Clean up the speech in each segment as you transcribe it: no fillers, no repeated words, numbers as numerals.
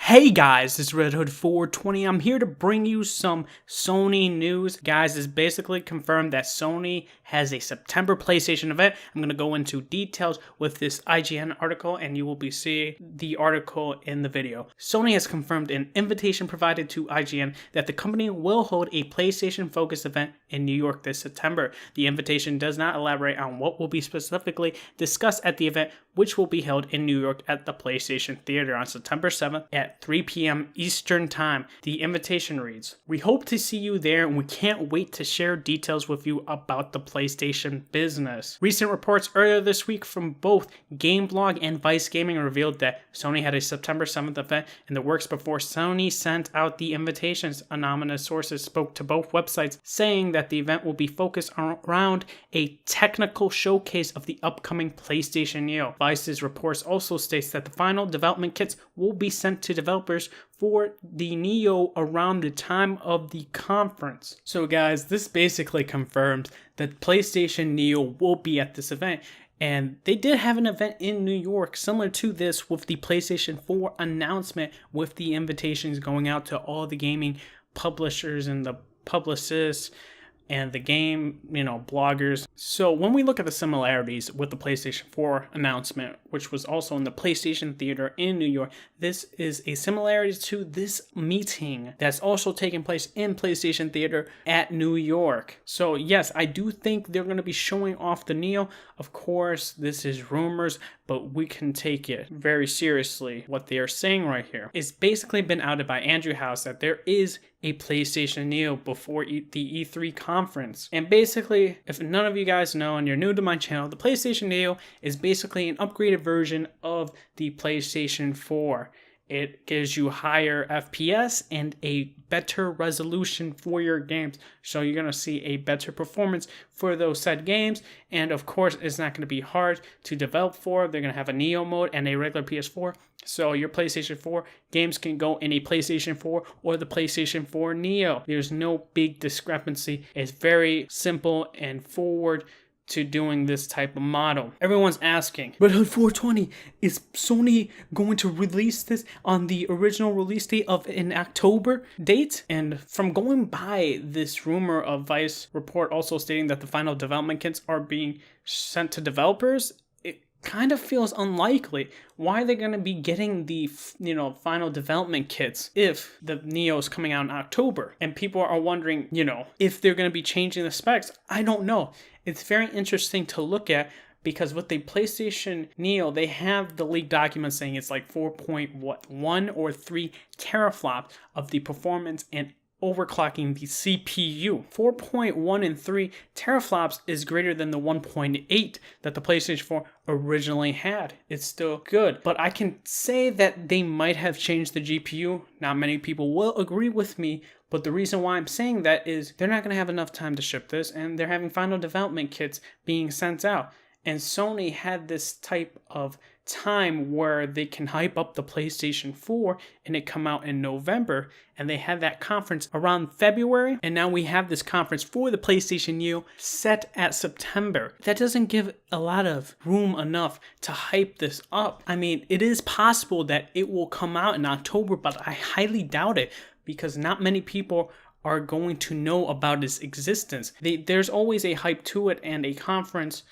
Hey guys, this is Red Hood 420. I'm here to bring you some Sony news. Guys, it's basically confirmed that Sony has a September PlayStation event. I'm going to go into details with this IGN article and you will be seeing the article in the video. Sony has confirmed an invitation provided to IGN that the company will hold a PlayStation-focused event in New York this September. The invitation does not elaborate on what will be specifically discussed at the event, which will be held in New York at the PlayStation Theater on September 7th at 3 p.m. Eastern Time. The invitation reads, "We hope to see you there and we can't wait to share details with you about the PlayStation business." Recent reports earlier this week from both Gameblog and Vice Gaming revealed that Sony had a September 7th event in the works before Sony sent out the invitations. Anonymous sources spoke to both websites saying that the event will be focused around a technical showcase of the upcoming PlayStation Neo. Vice's reports also states that the final development kits will be sent to developers for the Neo around the time of the conference. So guys, this basically confirms that PlayStation Neo will be at this event. And they did have an event in New York similar to this with the PlayStation 4 announcement, with the invitations going out to all the gaming publishers and the publicists and the game, bloggers. So when we look at the similarities with the PlayStation 4 announcement, which was also in the PlayStation Theater in New York, this is a similarity to this meeting that's also taking place in PlayStation Theater at New York. So yes, I do think they're going to be showing off the Neo. Of course, this is rumors, but we can take it very seriously. What they are saying right here is basically been outed by Andrew House that there is a PlayStation Neo before the E3 conference. And basically, if none of you guys know and you're new to my channel, the PlayStation Neo is basically an upgraded version of the PlayStation 4. It gives you higher FPS and a better resolution for your games. So you're going to see a better performance for those said games. And of course, it's not going to be hard to develop for. They're going to have a Neo mode and a regular PS4. So your PlayStation 4 games can go in a PlayStation 4 or the PlayStation 4 Neo. There's no big discrepancy. It's very simple and forward to doing this type of model. Everyone's asking, Red Hood 420, is Sony going to release this on the original release date of an October date? And from going by this rumor of Vice report also stating that the final development kits are being sent to developers, it kind of feels unlikely. Why are they going to be getting the final development kits if the Neo is coming out in October? And people are wondering, if they're going to be changing the specs. I don't know. It's very interesting to look at because with the PlayStation Neo, they have the leaked documents saying it's like 4.1 or 3 teraflops of the performance and overclocking the CPU. 4.1 and 3 teraflops is greater than the 1.8 that the PlayStation 4 originally had. It's still good, but I can say that they might have changed the GPU. Not many people will agree with me, but the reason why I'm saying that is they're not going to have enough time to ship this, and they're having final development kits being sent out. And Sony had this type of time where they can hype up the PlayStation 4 and it come out in November, and they had that conference around February, and now we have this conference for the PlayStation Neo set at September. That doesn't give a lot of room enough to hype this up. I mean, it is possible that it will come out in October, but I highly doubt it because not many people are going to know about its existence. There's always a hype to it and a conference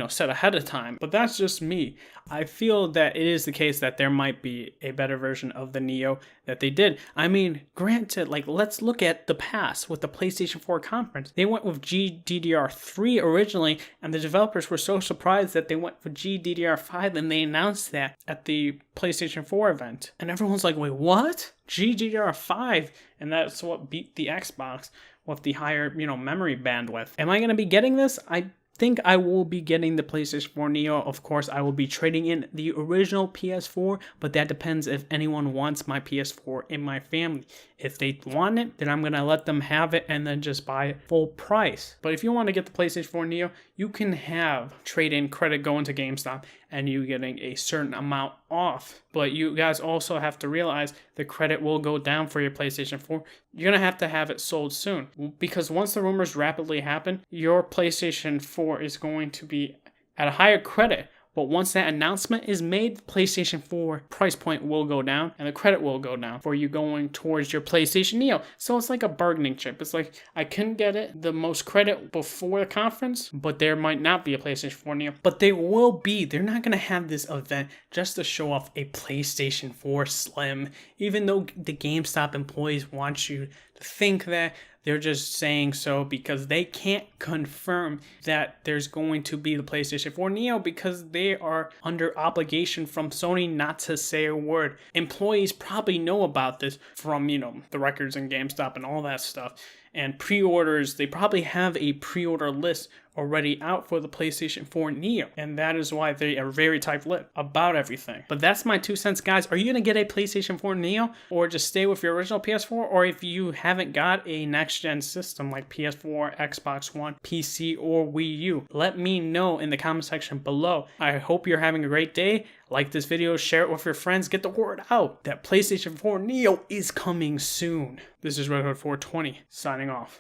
set ahead of time. But that's just me. I feel that it is the case that there might be a better version of the Neo that they did. I mean, granted, let's look at the past with the PlayStation 4 conference. They went with GDDR3 originally, and the developers were so surprised that they went for GDDR5, and they announced that at the PlayStation 4 event. And everyone's like, wait, what? GDDR5? And that's what beat the Xbox with the higher, memory bandwidth. Am I going to be getting this? I think I will be getting the PlayStation 4 Neo. Of course, I will be trading in the original PS4, but that depends if anyone wants my PS4 in my family. If they want it, then I'm going to let them have it and then just buy it full price. But if you want to get the PlayStation 4 Neo, you can have trade-in credit going to GameStop and you getting a certain amount off. But you guys also have to realize the credit will go down for your PlayStation 4. You're going to have it sold soon, because once the rumors rapidly happen, your PlayStation 4 is going to be at a higher credit But once that announcement is made, the PlayStation 4 price point will go down and the credit will go down for you going towards your PlayStation Neo. So it's like a bargaining chip. It's like I couldn't get it the most credit before the conference, but there might not be a PlayStation 4 Neo. But they will be. They're not going to have this event just to show off a PlayStation 4 Slim, even though the GameStop employees want you to think that. They're just saying so because they can't confirm that there's going to be the PlayStation 4 Neo because they are under obligation from Sony not to say a word. Employees probably know about this from, the records and GameStop and all that stuff. And pre-orders, they probably have a pre-order list already out for the PlayStation 4 Neo. And that is why they are very tight-lipped about everything. But that's my 2 cents, guys. Are you going to get a PlayStation 4 Neo or just stay with your original PS4? Or if you haven't got a next-gen system like PS4, Xbox One, PC, or Wii U, let me know in the comment section below. I hope you're having a great day. Like this video, share it with your friends, get the word out that PlayStation 4 Neo is coming soon. This is Red Hood 420 signing off.